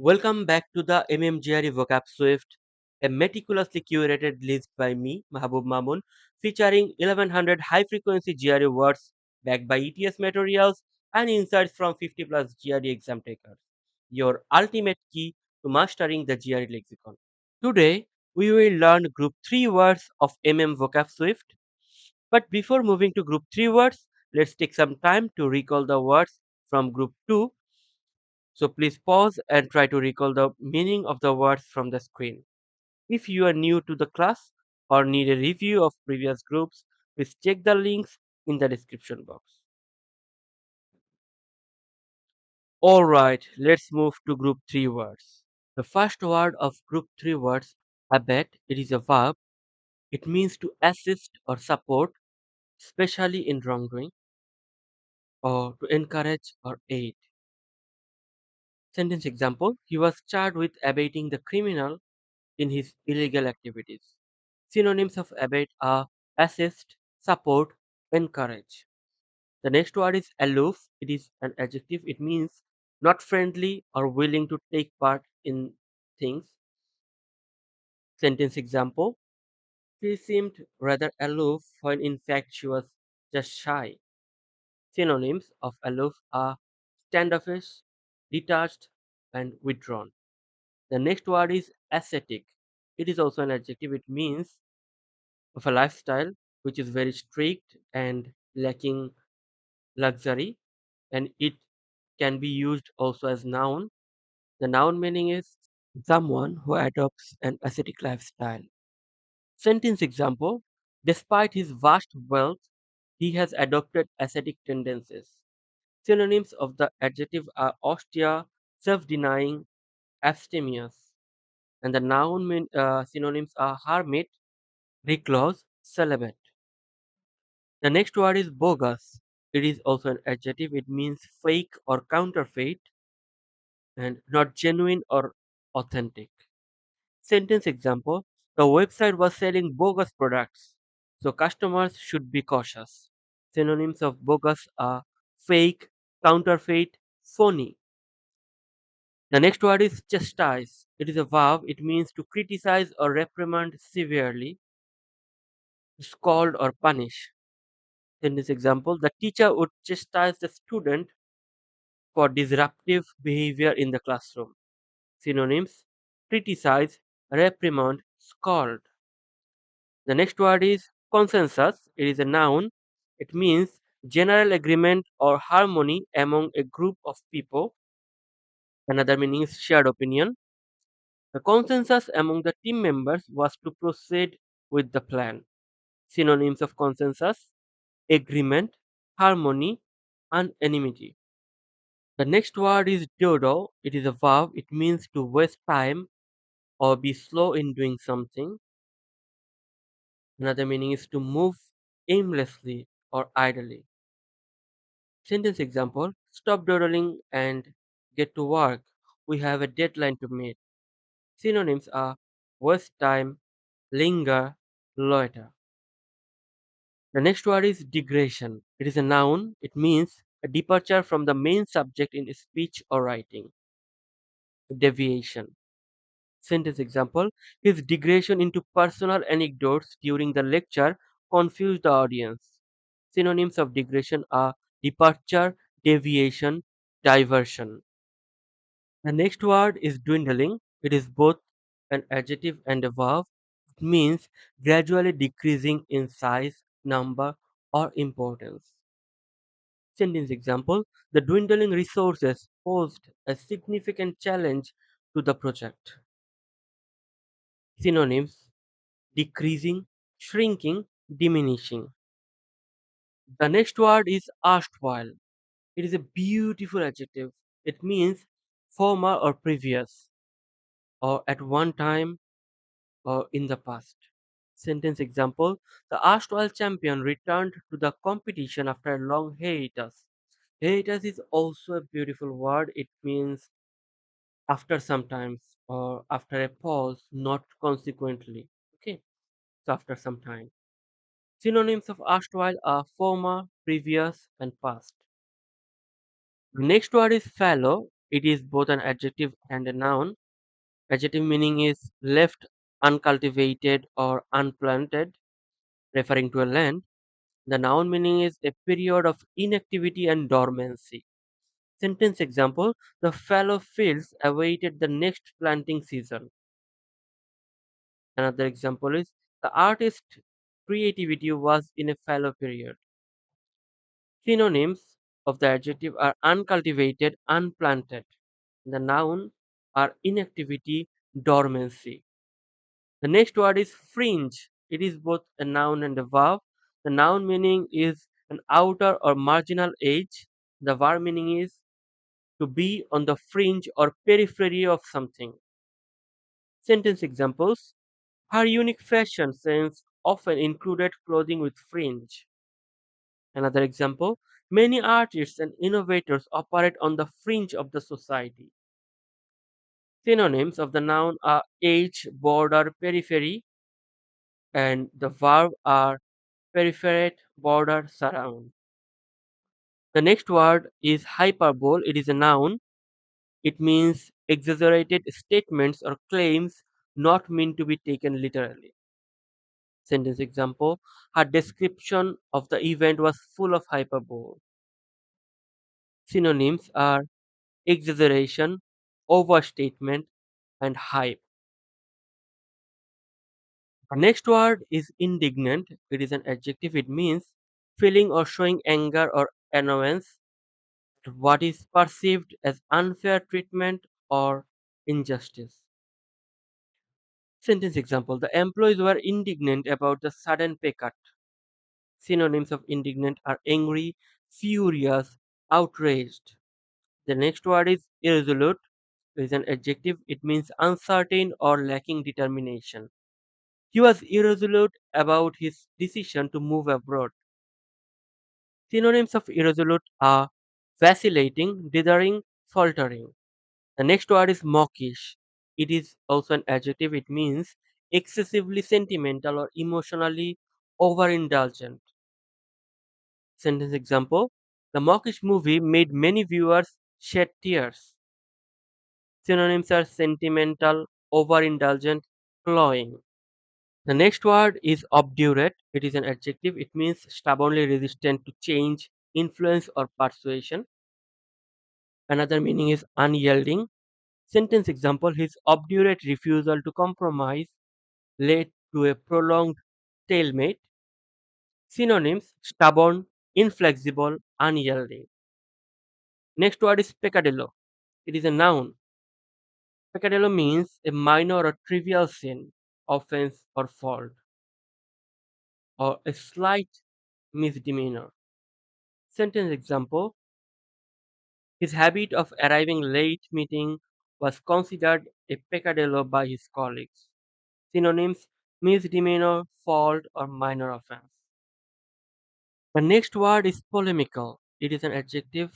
Welcome back to the MMGRE VocabSwift, a meticulously curated list by me, Mahbub Mamun, featuring 1100 high-frequency GRE words backed by ETS materials and insights from 50 plus GRE exam takers. Your ultimate key to mastering the GRE lexicon. Today, we will learn Group 3 words of VocabSwift. But before moving to Group 3 words, let's take some time to recall the words from Group 2. So please pause and try to recall the meaning of the words from the screen. If you are new to the class or need a review of previous groups, please check the links in the description box. Alright, let's move to group 3 words. The first word of group 3 words, abet, it is a verb. It means to assist or support, especially in wrongdoing, or to encourage or aid. Sentence example, he was charged with abating the criminal in his illegal activities. Synonyms of abet are assist, support, encourage. The next word is aloof. It is an adjective. It means not friendly or willing to take part in things. Sentence example, she seemed rather aloof when in fact she was just shy. Synonyms of aloof are standoffish, detached, and withdrawn. The next word is ascetic. It is also an adjective. It means of a lifestyle which is very strict and lacking luxury, and it can be used also as noun. The noun meaning is someone who adopts an ascetic lifestyle. Sentence example, despite his vast wealth, he has adopted ascetic tendencies. Synonyms of the adjective are austere, self-denying, abstemious, and the synonyms are hermit, recluse, celibate. The next word is bogus. It is also an adjective. It means fake or counterfeit and not genuine or authentic. Sentence example, the website was selling bogus products, so customers should be cautious. Synonyms of bogus are fake, counterfeit, phony. The next word is chastise. It is a verb. It means to criticize or reprimand severely, scold or punish. In this example, the teacher would chastise the student for disruptive behavior in the classroom. Synonyms, criticize, reprimand, scold. The next word is consensus. It is a noun. It means general agreement or harmony among a group of people. Another meaning is shared opinion. The consensus among the team members was to proceed with the plan. Synonyms of consensus, agreement, harmony, unanimity. The next word is dawdle. It is a verb. It means to waste time or be slow in doing something. Another meaning is to move aimlessly or idly. Sentence example, stop dawdling and get to work. We have a deadline to meet. Synonyms are waste time, linger, loiter. The next word is digression. It is a noun. It means a departure from the main subject in speech or writing. Deviation. Sentence example, his digression into personal anecdotes during the lecture confused the audience. Synonyms of digression are departure, deviation, diversion. The next word is dwindling. It is both an adjective and a verb. It means gradually decreasing in size, number, or importance. Sentence example, the dwindling resources posed a significant challenge to the project. Synonyms, decreasing, shrinking, diminishing. The next word is erstwhile. It is a beautiful adjective. It means former or previous, or at one time, or in the past. Sentence example, the erstwhile champion returned to the competition after a long hiatus. Hiatus is also a beautiful word. It means after sometimes or after a pause, not consequently. Okay, so after some time. Synonyms of erstwhile are former, previous, and past. The next word is fallow. It is both an adjective and a noun. Adjective meaning is left uncultivated or unplanted, referring to a land. The noun meaning is a period of inactivity and dormancy. Sentence example: the fallow fields awaited the next planting season. Another example is the artist's creativity was in a fallow period. Synonyms of the adjective are uncultivated, unplanted. The noun are inactivity, dormancy. The next word is fringe. It is both a noun and a verb. The noun meaning is an outer or marginal edge. The verb meaning is to be on the fringe or periphery of something. Sentence examples: her unique fashion sense often included clothing with fringe. Another example: many artists and innovators operate on the fringe of the society. Synonyms of the noun are edge, border, periphery, and the verb are peripherate, border, surround. The next word is hyperbole. It is a noun. It means exaggerated statements or claims not meant to be taken literally. Sentence example: her description of the event was full of hyperbole. Synonyms are exaggeration, overstatement, and hype. The next word is indignant. It is an adjective. It means feeling or showing anger or annoyance at what is perceived as unfair treatment or injustice. Sentence example: the employees were indignant about the sudden pay cut. Synonyms of indignant are angry, furious, outraged. The next word is irresolute. It is an adjective. It means uncertain or lacking determination. He was irresolute about his decision to move abroad. Synonyms of irresolute are vacillating, dithering, faltering. The next word is mawkish. It is also an adjective. It means excessively sentimental or emotionally overindulgent. Sentence example: the mawkish movie made many viewers shed tears. Synonyms are sentimental, overindulgent, cloying. The next word is obdurate. It is an adjective. It means stubbornly resistant to change, influence, or persuasion. Another meaning is unyielding. Sentence example: his obdurate refusal to compromise led to a prolonged stalemate. Synonyms: stubborn, inflexible, unyielding. Next word is peccadillo. It is a noun. Peccadillo means a minor or trivial sin, offense, or fault, or a slight misdemeanor. Sentence example: his habit of arriving late meeting was considered a peccadillo by his colleagues. Synonyms: misdemeanor, fault, or minor offense. The next word is polemical. It is an adjective.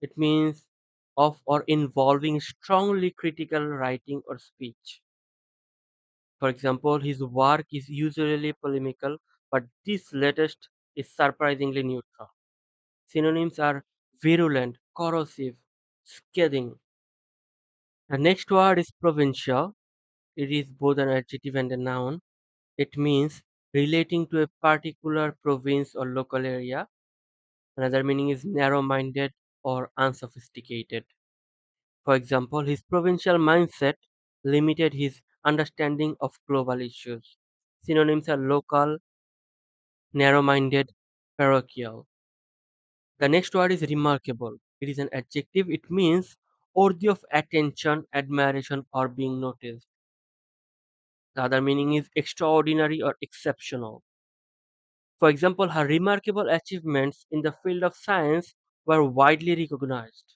It means of or involving strongly critical writing or speech. For example, his work is usually polemical, but this latest is surprisingly neutral. Synonyms are virulent, corrosive, scathing. The next word is provincial. It is both an adjective and a noun. It means relating to a particular province or local area. Another meaning is narrow minded or unsophisticated. For example, his provincial mindset limited his understanding of global issues. Synonyms are local, narrow minded, parochial. The next word is remarkable. It is an adjective. It means worthy of attention, admiration, or being noticed. The other meaning is extraordinary or exceptional. For example, her remarkable achievements in the field of science were widely recognized.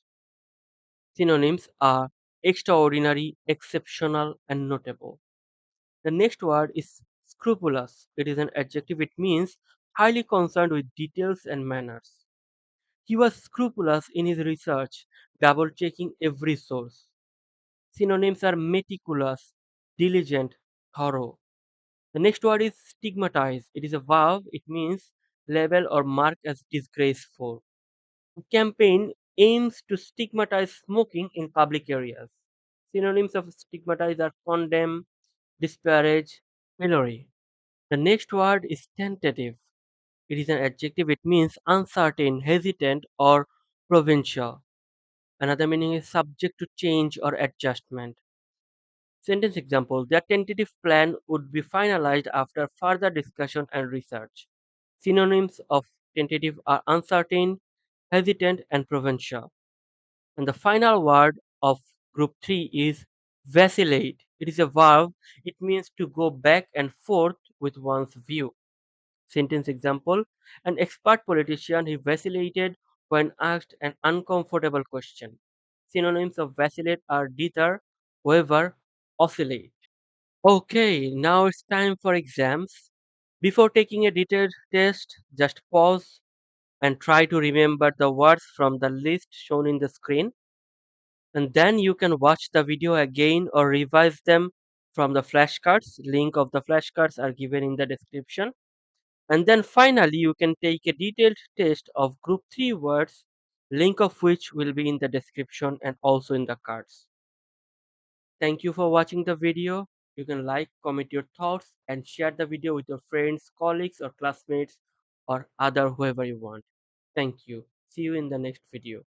Synonyms are extraordinary, exceptional, and notable. The next word is scrupulous. It is an adjective. It means highly concerned with details and manners. He was scrupulous in his research, double checking every source. Synonyms are meticulous, diligent, thorough. The next word is stigmatize. It is a verb. It means label or mark as disgraceful. To campaign aims to stigmatize smoking in public areas. Synonyms of stigmatize are condemn, disparage, pillory. The next word is tentative. It is an adjective. It means uncertain, hesitant, or provincial. Another meaning is subject to change or adjustment. Sentence example: their tentative plan would be finalized after further discussion and research. Synonyms of tentative are uncertain, hesitant, and provincial. And the final word of group 3 is vacillate. It is a verb. It means to go back and forth with one's view. Sentence example: an expert politician, he vacillated when asked an uncomfortable question. Synonyms of vacillate are dither, waver, oscillate. Okay, now it's time for exams. Before taking a detailed test, just pause and try to remember the words from the list shown in the screen. And then you can watch the video again or revise them from the flashcards. Link of the flashcards are given in the description. And then finally, you can take a detailed test of group 3 words, link of which will be in the description and also in the cards. Thank you for watching the video. You can like, comment your thoughts, and share the video with your friends, colleagues, or classmates, or other whoever you want. Thank you. See you in the next video.